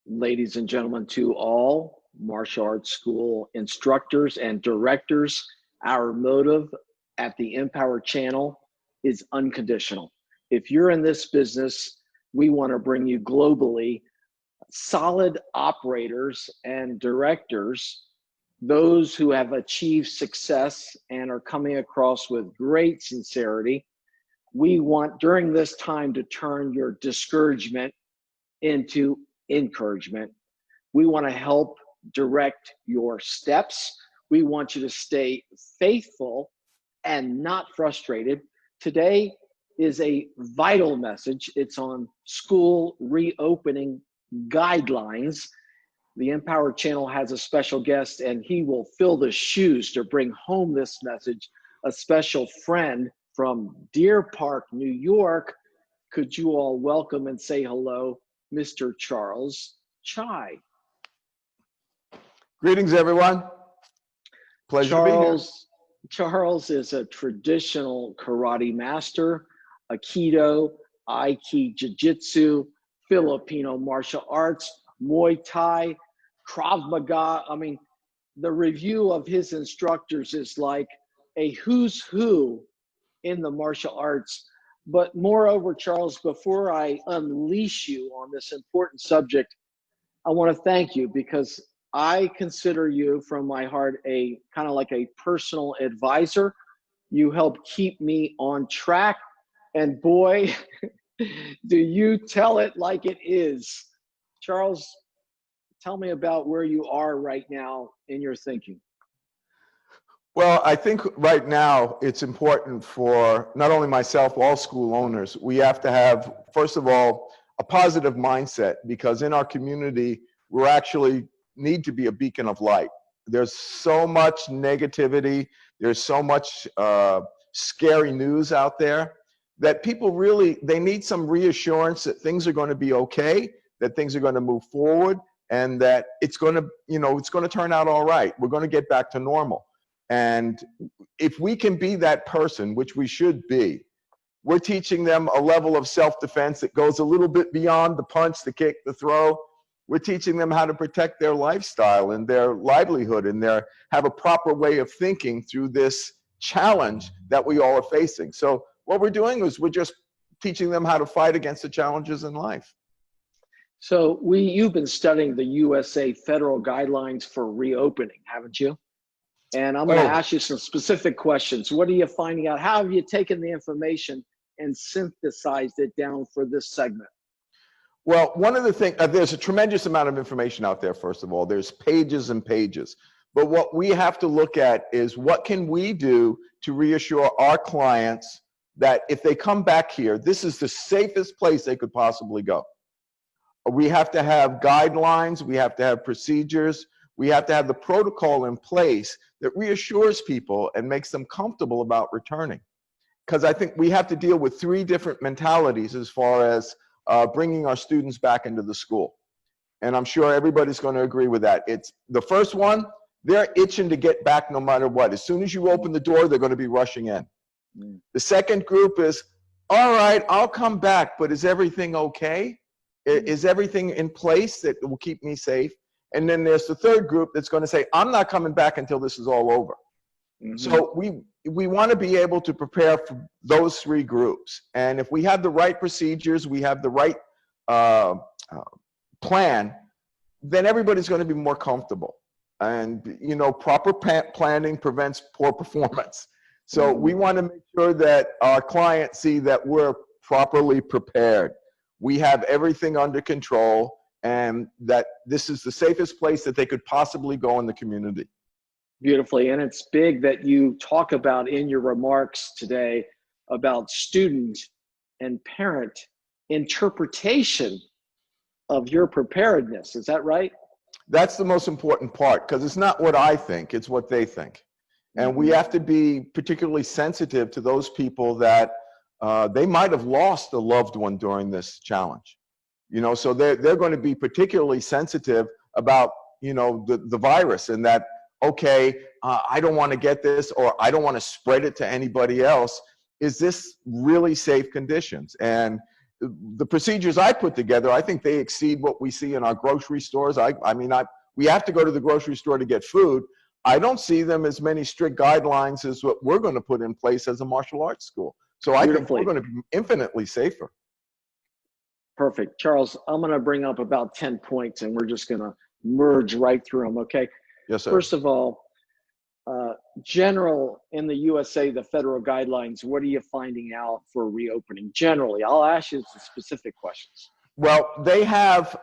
ladies and gentlemen, to all martial arts school instructors and directors. Our motive at the Empower channel is unconditional. If you're in this business, we want to bring you globally solid operators and directors, those who have achieved success and are coming across with great sincerity. We want during this time to turn your discouragement into encouragement. We want to help direct your steps. We want you to stay faithful and not frustrated. Today is a vital message. It's on school reopening guidelines. The Empower channel has a special guest, and he will fill the shoes to bring home this message. A special friend from Deer Park, New York. Could you all welcome and say hello, Mr. Charles Chai? Greetings, everyone. Pleasure to be here. Charles is a traditional karate master, Aikido, Aiki Jiu-Jitsu, Filipino martial arts, Muay Thai, Krav Maga. I mean, the review of his instructors is like a who's who in the martial arts. But moreover, Charles, before I unleash you on this important subject, I want to thank you because I consider you from my heart a kind of like a personal advisor. You help keep me on track. And boy, do you tell it like it is. Charles, tell me about where you are right now in your thinking. Well, I think right now it's important for not only myself, all school owners, we have to have, first of all, a positive mindset, because in our community, we actually need to be a beacon of light. There's so much negativity. There's so much scary news out there that people really, they need some reassurance that things are going to be okay, that things are going to move forward, and that it's going to, it's going to turn out all right. We're going to get back to normal. And if we can be that person, which we should be, we're teaching them a level of self-defense that goes a little bit beyond the punch, the kick, the throw. We're teaching them how to protect their lifestyle and their livelihood and have a proper way of thinking through this challenge that we all are facing. So what we're doing is we're just teaching them how to fight against the challenges in life. So you've been studying the USA federal guidelines for reopening, haven't you? And I'm going to ask you some specific questions. What are you finding out? How have you taken the information and synthesized it down for this segment? Well, one of the things, there's a tremendous amount of information out there, first of all. There's pages and pages. But what we have to look at is what can we do to reassure our clients that if they come back here, this is the safest place they could possibly go. We have to have guidelines. We have to have procedures. We have to have the protocol in place that reassures people and makes them comfortable about returning. Because I think we have to deal with three different mentalities as far as bringing our students back into the school. And I'm sure everybody's going to agree with that. It's the first one, they're itching to get back no matter what. As soon as you open the door, they're going to be rushing in. The second group is, all right, I'll come back, but is everything okay? Is everything in place that will keep me safe? And then there's the third group that's going to say, I'm not coming back until this is all over. So we want to be able to prepare for those three groups. And if we have the right procedures, we have the right plan, then everybody's going to be more comfortable. And, proper planning prevents poor performance. So we want to make sure that our clients see that we're properly prepared. We have everything under control, and that this is the safest place that they could possibly go in the community. Beautifully. And it's big that you talk about in your remarks today about student and parent interpretation of your preparedness. Is that right? That's the most important part, because it's not what I think, it's what they think. And we have to be particularly sensitive to those people that they might have lost a loved one during this challenge. So they're going to be particularly sensitive about, the virus, and that, okay, I don't want to get this, or I don't want to spread it to anybody else. Is this really safe conditions? And the procedures I put together, I think they exceed what we see in our grocery stores. We have to go to the grocery store to get food. I don't see them as many strict guidelines as what we're going to put in place as a martial arts school. So I think we're going to be infinitely safer. Perfect. Charles, I'm going to bring up about 10 points and we're just going to merge right through them, okay? Yes, sir. First of all, general in the USA, the federal guidelines, what are you finding out for reopening generally? I'll ask you some specific questions. Well, they have,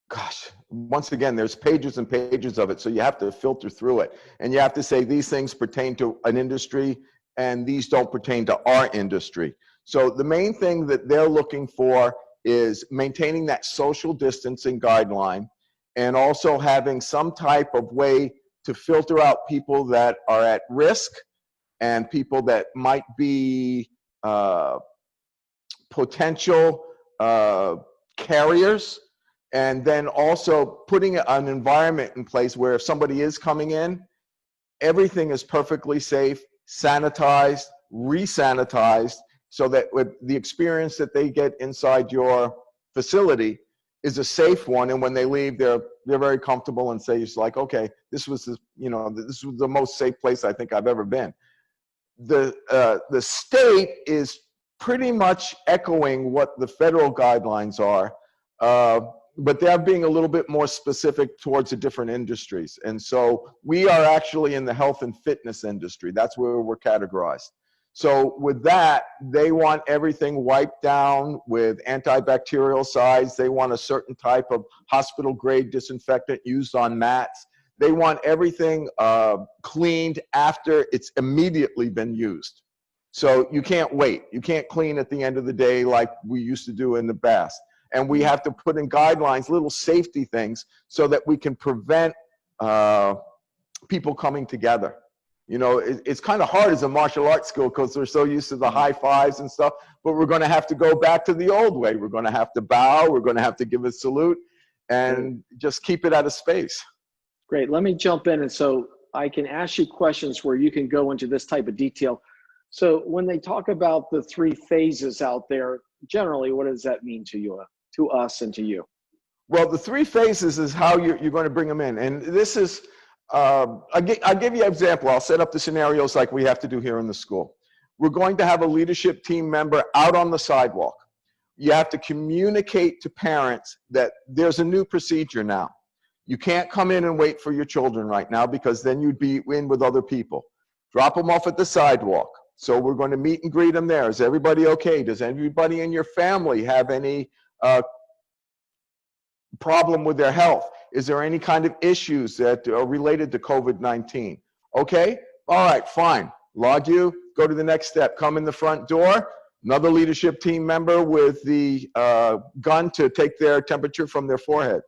gosh, once again, there's pages and pages of it, so you have to filter through it. And you have to say these things pertain to an industry and these don't pertain to our industry. So the main thing that they're looking for is maintaining that social distancing guideline and also having some type of way to filter out people that are at risk and people that might be potential carriers, and then also putting an environment in place where if somebody is coming in, everything is perfectly safe, sanitized, re-sanitized, so that with the experience that they get inside your facility is a safe one, and when they leave, they're very comfortable and say, it's like, okay, this was the most safe place I think I've ever been. The state is pretty much echoing what the federal guidelines are, but they're being a little bit more specific towards the different industries. And so we are actually in the health and fitness industry. That's where we're categorized. So with that, they want everything wiped down with antibacterial sides. They want a certain type of hospital grade disinfectant used on mats. They want everything cleaned after it's immediately been used. So you can't wait. You can't clean at the end of the day like we used to do in the past. And we have to put in guidelines, little safety things, so that we can prevent people coming together. You know, it's kind of hard as a martial arts school because we're so used to the high fives and stuff, but we're going to have to go back to the old way. We're going to have to bow. We're going to have to give a salute and just keep it out of space. Great. Let me jump in. And so I can ask you questions where you can go into this type of detail. So when they talk about the 3 phases out there, generally, what does that mean to you, to us and to you? Well, the 3 phases is how you're going to bring them in. And this is, I'll give you an example. I'll set up the scenarios like we have to do here in the school. We're going to have a leadership team member out on the sidewalk. You have to communicate to parents that there's a new procedure now. You can't come in and wait for your children right now because then you'd be in with other people. Drop them off at the sidewalk. So we're going to meet and greet them there. Is everybody okay? Does anybody in your family have any problem with their health? Is there any kind of issues that are related to COVID-19? Okay, all right, fine. Log you, go to the next step. Come in the front door, another leadership team member with the gun to take their temperature from their forehead.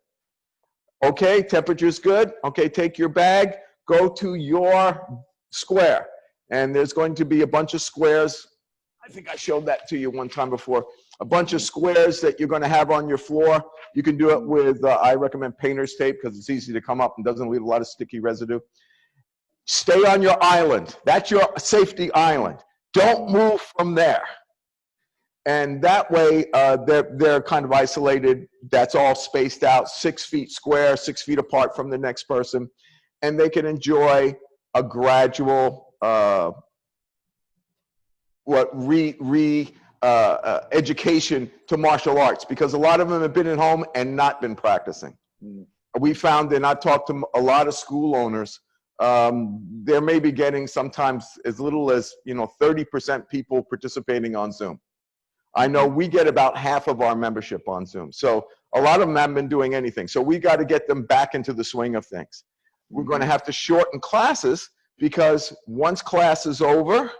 Okay, temperature's good. Okay, take your bag, go to your square. And there's going to be a bunch of squares. I think I showed that to you one time before. A bunch of squares that you're going to have on your floor. You can do it with, I recommend painter's tape because it's easy to come up and doesn't leave a lot of sticky residue. Stay on your island. That's your safety island. Don't move from there. And that way, they're kind of isolated. That's all spaced out, 6 feet square, 6 feet apart from the next person. And they can enjoy a gradual education to martial arts, because a lot of them have been at home and not been practicing. We found, and I've talked to a lot of school owners, they're maybe getting sometimes as little as 30% people participating on Zoom. I know we get about half of our membership on Zoom, so a lot of them haven't been doing anything. So we got to get them back into the swing of things. We're going to have to shorten classes because once class is over,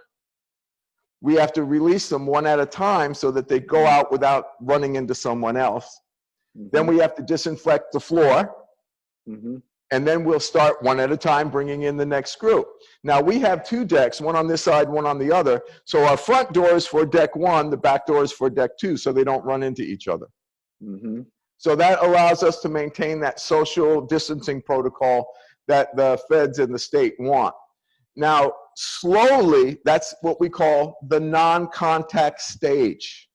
we have to release them one at a time so that they go out without running into someone else. Then we have to disinfect the floor. And then we'll start one at a time, bringing in the next group. Now we have 2 decks, one on this side, one on the other. So our front door is for deck 1, the back door is for deck 2, so they don't run into each other. So that allows us to maintain that social distancing protocol that the feds and the state want. Now, slowly, that's what we call the non-contact stage.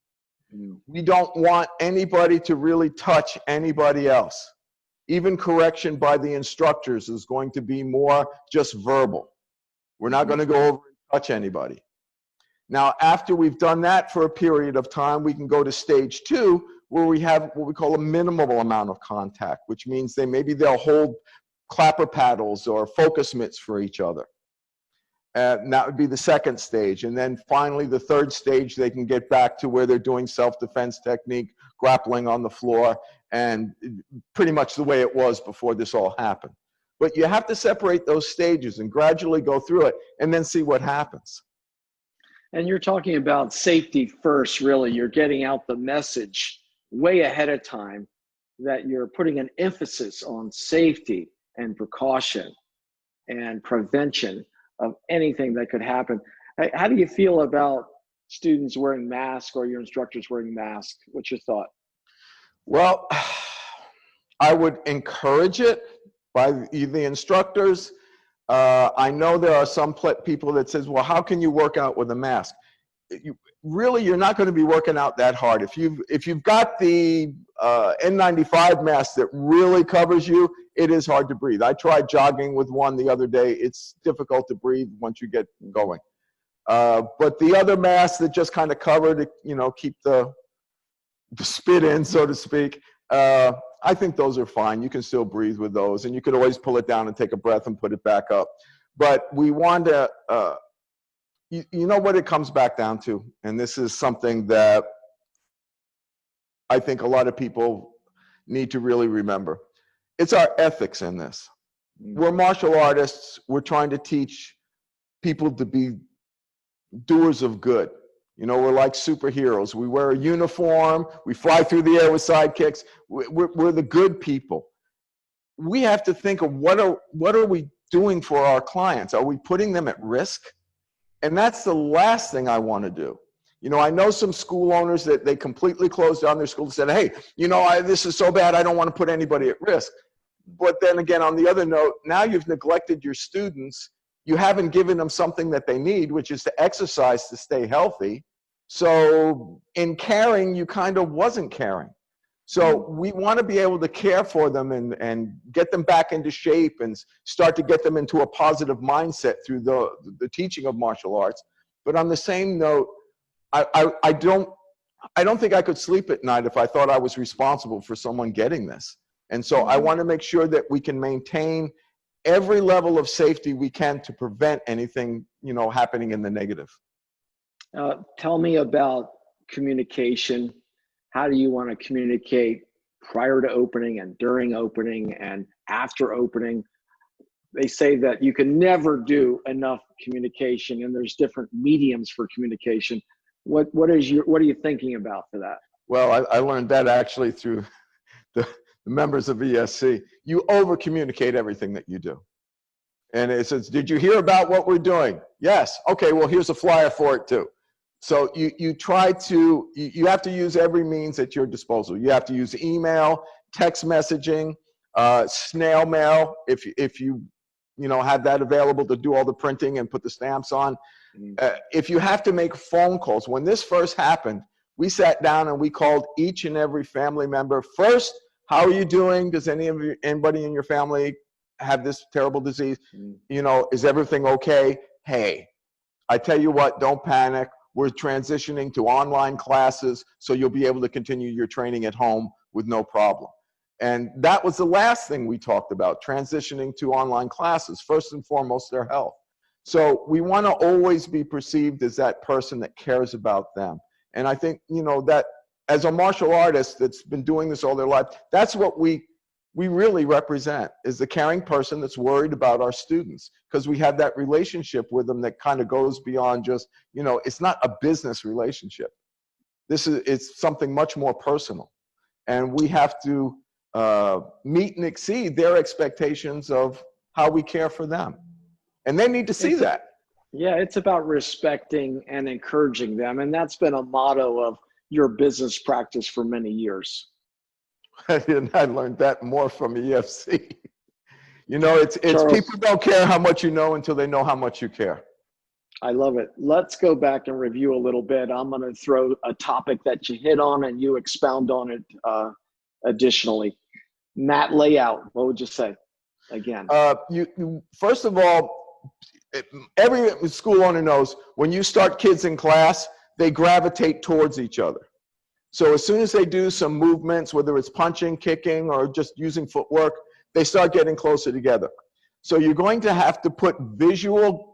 Mm. We don't want anybody to really touch anybody else. Even correction by the instructors is going to be more just verbal. We're not going to go over and touch anybody. Now, after we've done that for a period of time, we can go to stage 2, where we have what we call a minimal amount of contact, which means maybe they'll hold clapper paddles or focus mitts for each other. And that would be the second stage. And then finally, the third stage, they can get back to where they're doing self-defense technique, grappling on the floor, and pretty much the way it was before this all happened. But you have to separate those stages and gradually go through it and then see what happens. And you're talking about safety first, really. You're getting out the message way ahead of time that you're putting an emphasis on safety and precaution and prevention of anything that could happen. How do you feel about students wearing masks or your instructors wearing masks? What's your thought? Well, I would encourage it by the instructors. I know there are some people that says, well, how can you work out with a mask? You're not going to be working out that hard. If you've got the N95 mask that really covers you, it is hard to breathe. I tried jogging with one the other day. It's difficult to breathe once you get going. But the other masks that just kind of cover to, keep the spit in, so to speak, I think those are fine. You can still breathe with those, and you could always pull it down and take a breath and put it back up. But we want to, you know what it comes back down to, and this is something that I think a lot of people need to really remember. It's our ethics in this. We're martial artists. We're trying to teach people to be doers of good. We're like superheroes. We wear a uniform. We fly through the air with sidekicks. We're the good people. We have to think of what are we doing for our clients? Are we putting them at risk? And that's the last thing I want to do. I know some school owners that they completely closed down their school and said, hey, this is so bad, I don't want to put anybody at risk. But then again, on the other note, now you've neglected your students. You haven't given them something that they need, which is to exercise to stay healthy. So in caring, you kind of wasn't caring. So we want to be able to care for them and get them back into shape and start to get them into a positive mindset through the teaching of martial arts. But on the same note, I don't think I could sleep at night if I thought I was responsible for someone getting this. And so I want to make sure that we can maintain every level of safety we can to prevent anything, happening in the negative. Tell me about communication. How do you want to communicate prior to opening and during opening and after opening? They say that you can never do enough communication, and there's different mediums for communication. What are you thinking about for that? Well, I learned that actually through the members of ESC. You over communicate everything that you do. And it says, did you hear about what we're doing? Yes. Okay, well, here's a flyer for it too. So you have to use every means at your disposal. You have to use email, text messaging, snail mail, if you have that available to do all the printing and put the stamps on. If you have to make phone calls, when this first happened, we sat down and we called each and every family member. First, how are you doing? Does anybody in your family have this terrible disease? Is everything okay? Hey, I tell you what, don't panic. We're transitioning to online classes, so you'll be able to continue your training at home with no problem. And that was the last thing we talked about, transitioning to online classes, first and foremost, their health. So we want to always be perceived as that person that cares about them. And I think, that as a martial artist that's been doing this all their life, that's what we really represent, is the caring person that's worried about our students, because we have that relationship with them that kind of goes beyond just, it's not a business relationship. It's something much more personal. And we have to meet and exceed their expectations of how we care for them. And they need to see that. Yeah, it's about respecting and encouraging them. And that's been a motto of your business practice for many years. And I learned that more from EFC. It's Charles, people don't care how much you know until they know how much you care. I love it. Let's go back and review a little bit. I'm going to throw a topic that you hit on and you expound on it additionally. Mat layout, what would you say again? First of all, every school owner knows when you start kids in class, they gravitate towards each other. So as soon as they do some movements, whether it's punching, kicking, or just using footwork, they start getting closer together. So you're going to have to put visual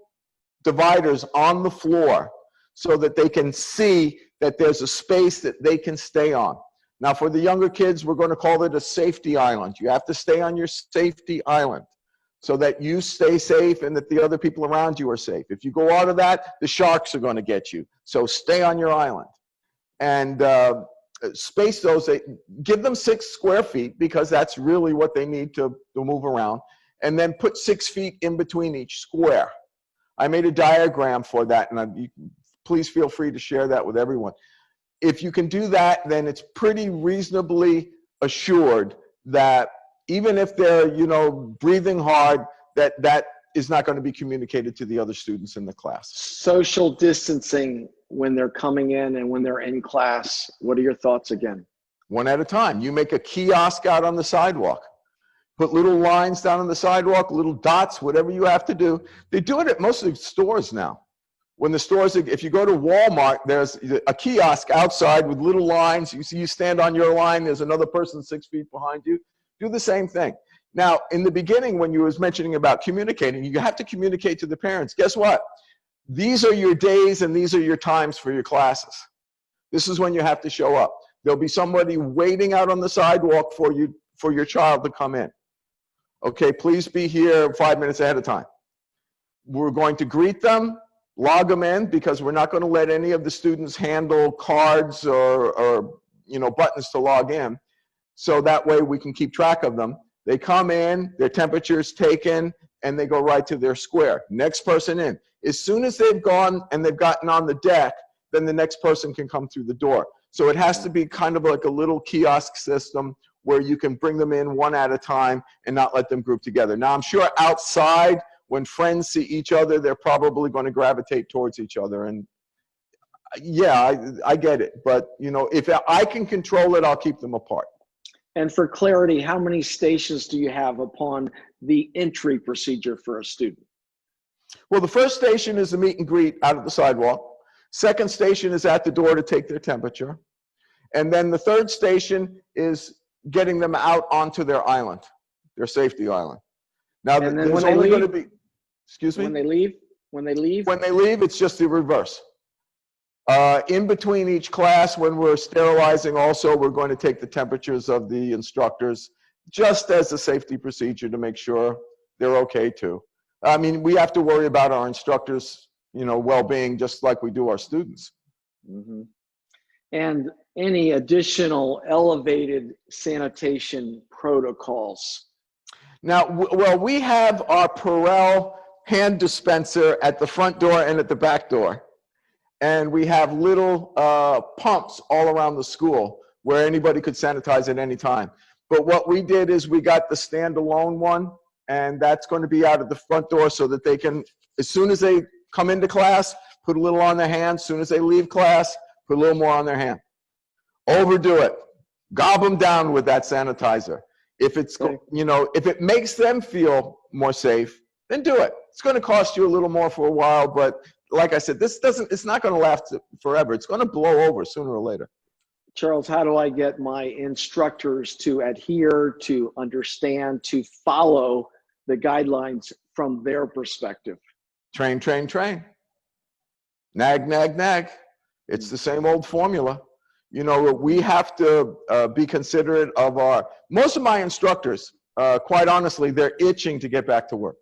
dividers on the floor so that they can see that there's a space that they can stay on. Now for the younger kids, we're going to call it a safety island. You have to stay on your safety island so that you stay safe and that the other people around you are safe. If you go out of that, the sharks are going to get you. So stay on your island. And space those, give them 6 square feet because that's really what they need to move around. And then put 6 feet in between each square. I made a diagram for that, and please feel free to share that with everyone. If you can do that, then it's pretty reasonably assured that even if they're, breathing hard, that is not going to be communicated to the other students in the class. Social distancing when they're coming in and when they're in class, what are your thoughts again? One at a time. You make a kiosk out on the sidewalk. Put little lines down on the sidewalk, little dots, whatever you have to do. They do it at most of the stores now. When the stores, if you go to Walmart, there's a kiosk outside with little lines. You see, you stand on your line, there's another person 6 feet behind you. Do the same thing. Now, in the beginning, when you was mentioning about communicating, you have to communicate to the parents. Guess what? These are your days and these are your times for your classes. This is when you have to show up. There'll be somebody waiting out on the sidewalk for you, for your child to come in. Okay, please be here 5 minutes ahead of time. We're going to greet them, log them in, because we're not going to let any of the students handle cards or buttons to log in. So that way we can keep track of them. They come in, their temperature is taken, and they go right to their square. Next person in. As soon as they've gone and they've gotten on the deck, then the next person can come through the door. So it has to be kind of like a little kiosk system where you can bring them in one at a time and not let them group together. Now, I'm sure outside, when friends see each other, they're probably going to gravitate towards each other. And yeah, I get it. But, if I can control it, I'll keep them apart. And for clarity, how many stations do you have upon the entry procedure for a student? Well, the first station is the meet and greet out of the sidewalk. Second station is at the door to take their temperature. And then the third station is getting them out onto their island, their safety island. Now, there's only going to be, excuse me? When they leave? When they leave, it's just the reverse. In between each class, when we're sterilizing also, we're going to take the temperatures of the instructors just as a safety procedure to make sure they're okay too. I mean, we have to worry about our instructors, well-being just like we do our students. Mm-hmm. And any additional elevated sanitation protocols? Now, well, we have our Perel hand dispenser at the front door and at the back door. And we have little pumps all around the school where anybody could sanitize at any time. But what we did is we got the standalone one, and that's going to be out at the front door so that they can, as soon as they come into class, put a little on their hand. As soon as they leave class, put a little more on their hand. Overdo it. Gob them down with that sanitizer. If it's, if it makes them feel more safe, then do it. It's going to cost you a little more for a while, but like I said, it's not going to last forever. It's going to blow over sooner or later. Charles, how do I get my instructors to adhere, to understand, to follow the guidelines from their perspective? Train, train, train. Nag, nag, nag. It's the same old formula. We have to be considerate of most of my instructors, quite honestly, they're itching to get back to work.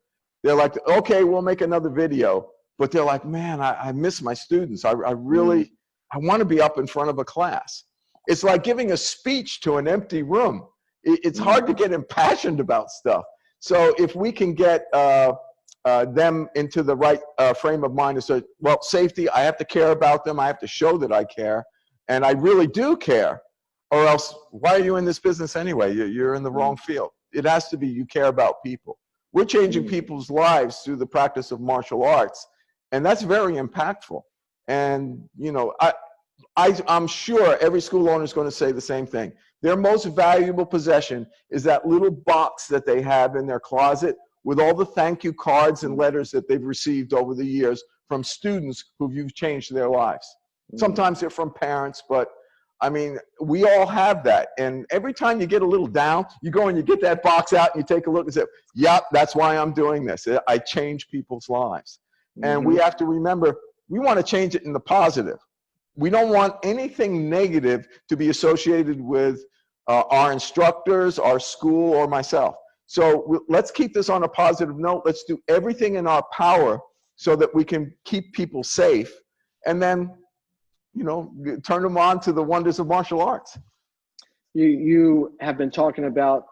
They're like, okay, we'll make another video. But they're like, man, I miss my students. I really want to be up in front of a class. It's like giving a speech to an empty room. It's hard to get impassioned about stuff. So if we can get them into the right frame of mind to say, well, safety, I have to care about them. I have to show that I care. And I really do care. Or else, why are you in this business anyway? You're in the wrong field. It has to be you care about people. We're changing people's lives through the practice of martial arts. And that's very impactful. And, you know, I'm sure every school owner is going to say the same thing. Their most valuable possession is that little box that they have in their closet with all the thank you cards and letters that they've received over the years from students who you've changed their lives. Sometimes they're from parents, but I mean, we all have that. And every time you get a little down, you go and you get that box out and you take a look and say, yep, that's why I'm doing this. I change people's lives. And we have to remember, we want to change it in the positive. We don't want anything negative to be associated with our instructors, our school, or myself. So let's keep this on a positive note. Let's do everything in our power so that we can keep people safe, and then, you know, turn them on to the wonders of martial arts. You have been talking about,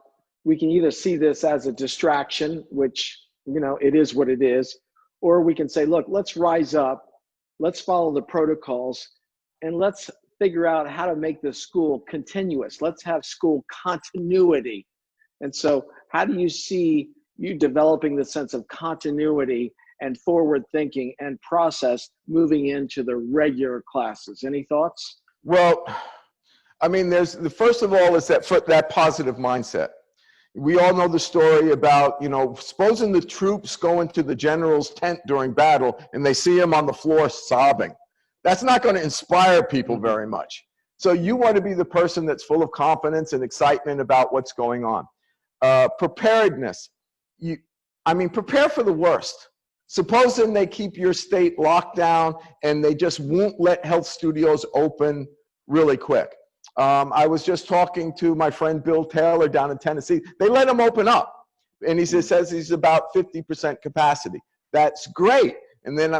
we can either see this as a distraction, which, you know, it is what it is, or we can say, look, let's rise up, let's follow the protocols, and let's figure out how to make the school continuous. Let's have school continuity. And so how do you see you developing the sense of continuity and forward thinking and process moving into the regular classes? Any thoughts? Well, I mean, first of all is that positive mindset. We all know the story about, you know, supposing the troops go into the general's tent during battle and they see him on the floor sobbing. That's not going to inspire people very much. So you want to be the person that's full of confidence and excitement about what's going on. Preparedness. Prepare for the worst. Supposing they keep your state locked down and they just won't let health studios open really quick. I was just talking to my friend Bill Taylor down in Tennessee. They let him open up, and he says he's about 50% capacity. That's great. And then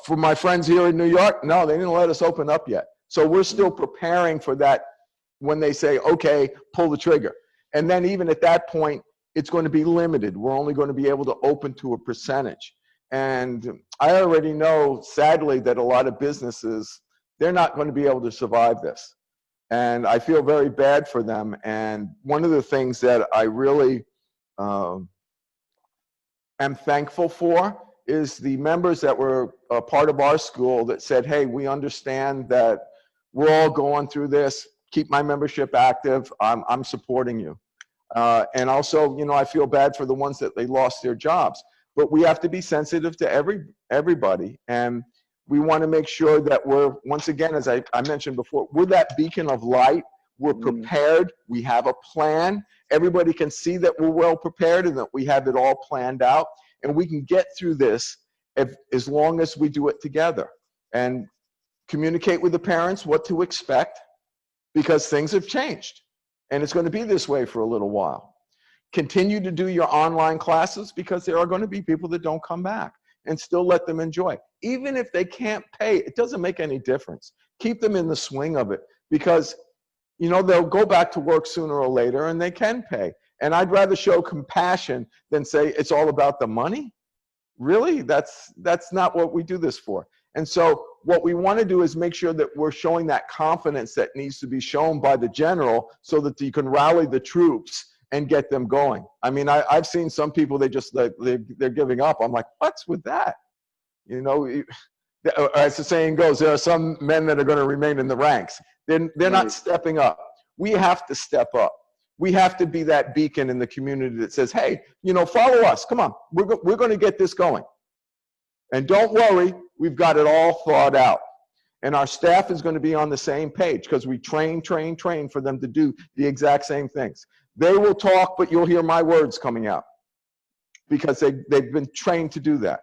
for my friends here in New York, no, they didn't let us open up yet. So we're still preparing for that when they say, okay, pull the trigger. And then even at that point, it's going to be limited. We're only going to be able to open to a percentage. And I already know, sadly, that a lot of businesses, they're not going to be able to survive this. And I feel very bad for them. And one of the things that I really am thankful for is the members that were a part of our school that said, hey, we understand that we're all going through this. Keep my membership active. I'm supporting you. And also, you know, I feel bad for the ones that they lost their jobs. But we have to be sensitive to everybody. And we want to make sure that we're, once again, as I mentioned before, we're that beacon of light. We're prepared. We have a plan. Everybody can see that we're well prepared and that we have it all planned out. And we can get through this as long as we do it together. And communicate with the parents what to expect, because things have changed. And it's going to be this way for a little while. Continue to do your online classes, because there are going to be people that don't come back, and still let them enjoy. Even if they can't pay, it doesn't make any difference. Keep them in the swing of it, because, you know, they'll go back to work sooner or later and they can pay. And I'd rather show compassion than say it's all about the money. Really? That's not what we do this for. And so what we want to do is make sure that we're showing that confidence that needs to be shown by the general, so that you can rally the troops and get them going. I mean, I've seen some people, they're giving up. I'm like, what's with that? You know, as the saying goes, there are some men that are going to remain in the ranks. They're not stepping up. We have to step up. We have to be that beacon in the community that says, hey, you know, follow us. Come on, we're going to get this going. And don't worry, we've got it all thought out. And our staff is going to be on the same page, because we train for them to do the exact same things. They will talk, but you'll hear my words coming out, because they've been trained to do that.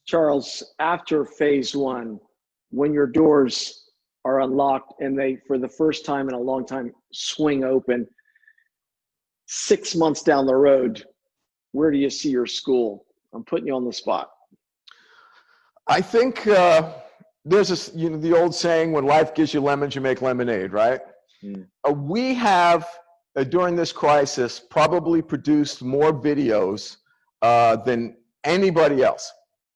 Charles, after phase one, when your doors are unlocked and they, for the first time in a long time, swing open, 6 months down the road, where do you see your school? I'm putting you on the spot. I think there's this, you know, the old saying, when life gives you lemons, you make lemonade, right? We have, during this crisis, probably produced more videos than anybody else.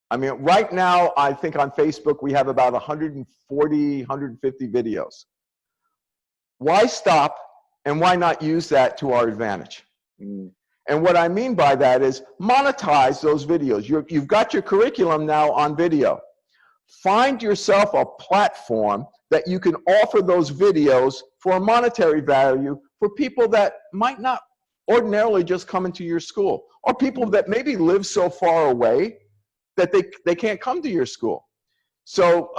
I mean, right now, I think on Facebook, we have about 140, 150 videos. Why stop, and why not use that to our advantage? And what I mean by that is monetize those videos. You've got your curriculum now on video. Find yourself a platform that you can offer those videos for a monetary value for people that might not ordinarily just come into your school, or people that maybe live so far away that they can't come to your school. So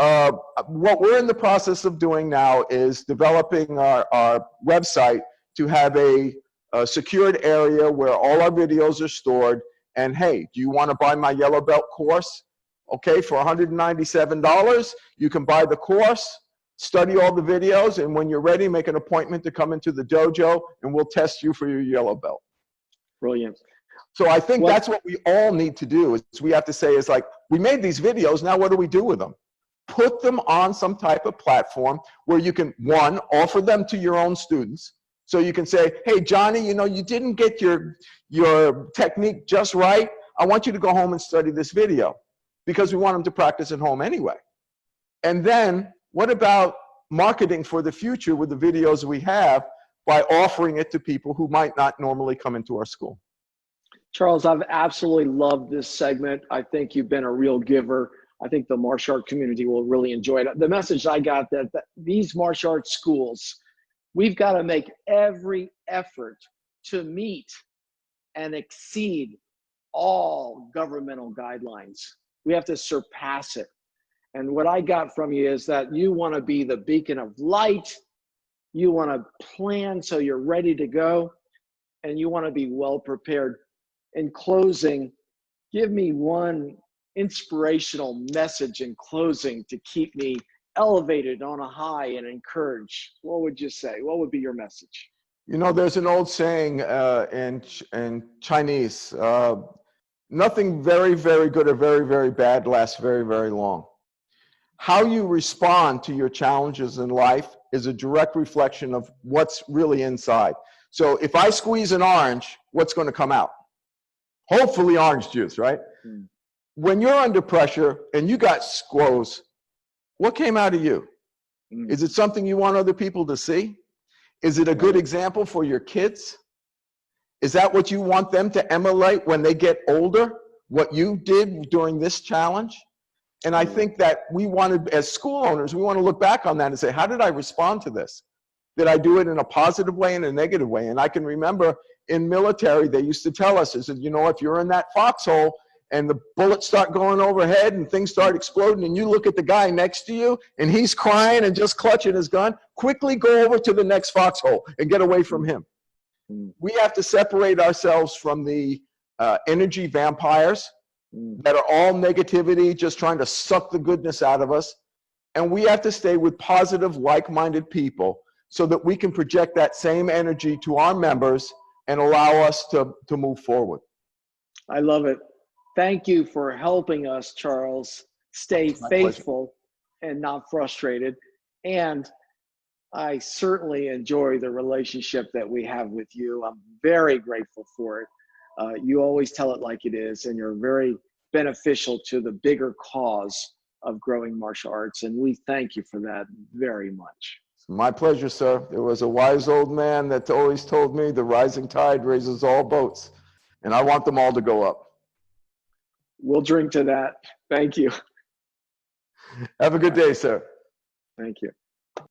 what we're in the process of doing now is developing our website to have a secured area where all our videos are stored. And hey, do you want to buy my Yellow Belt course? Okay, for $197, you can buy the course, study all the videos, and when you're ready, make an appointment to come into the dojo, and we'll test you for your Yellow Belt. Brilliant. So I think that's what we all need to do, is we have to say, is like, we made these videos, now what do we do with them? Put them on some type of platform where you can, one, offer them to your own students. So you can say, hey, Johnny, you know, you didn't get your technique just right. I want you to go home and study this video, because we want them to practice at home anyway. And then what about marketing for the future with the videos we have by offering it to people who might not normally come into our school? Charles, I've absolutely loved this segment. I think you've been a real giver. I think the martial art community will really enjoy it. The message I got that these martial arts schools, we've got to make every effort to meet and exceed all governmental guidelines. We have to surpass it. And what I got from you is that you want to be the beacon of light. You want to plan so you're ready to go, and you want to be well prepared. In closing, give me one inspirational message in closing to keep me elevated on a high and encouraged. What would you say? What would be your message? You know, there's an old saying in Chinese, nothing very, very good or very, very bad lasts very, very long. How you respond to your challenges in life is a direct reflection of what's really inside. So if I squeeze an orange, what's going to come out? Hopefully orange juice, right? When you're under pressure and you got squoze, what came out of you? Is it something you want other people to see? Is it a good example for your kids? Is that what you want them to emulate when they get older? What you did during this challenge? And I think that we want to, as school owners, we want to look back on that and say, how did I respond to this? Did I do it in a positive way and a negative way? And I can remember in military, they used to tell us, they said, you know, if you're in that foxhole and the bullets start going overhead and things start exploding and you look at the guy next to you and he's crying and just clutching his gun, quickly go over to the next foxhole and get away from him. We have to separate ourselves from the energy vampires that are all negativity, just trying to suck the goodness out of us. And we have to stay with positive, like-minded people so that we can project that same energy to our members and allow us to move forward. I love it. Thank you for helping us, Charles, stay faithful and not frustrated. And I certainly enjoy the relationship that we have with you. I'm very grateful for it. You always tell it like it is, and you're very beneficial to the bigger cause of growing martial arts. And we thank you for that very much. My pleasure, sir. There was a wise old man that always told me the rising tide raises all boats, and I want them all to go up. We'll drink to that. Thank you. Have a good day, sir. Thank you.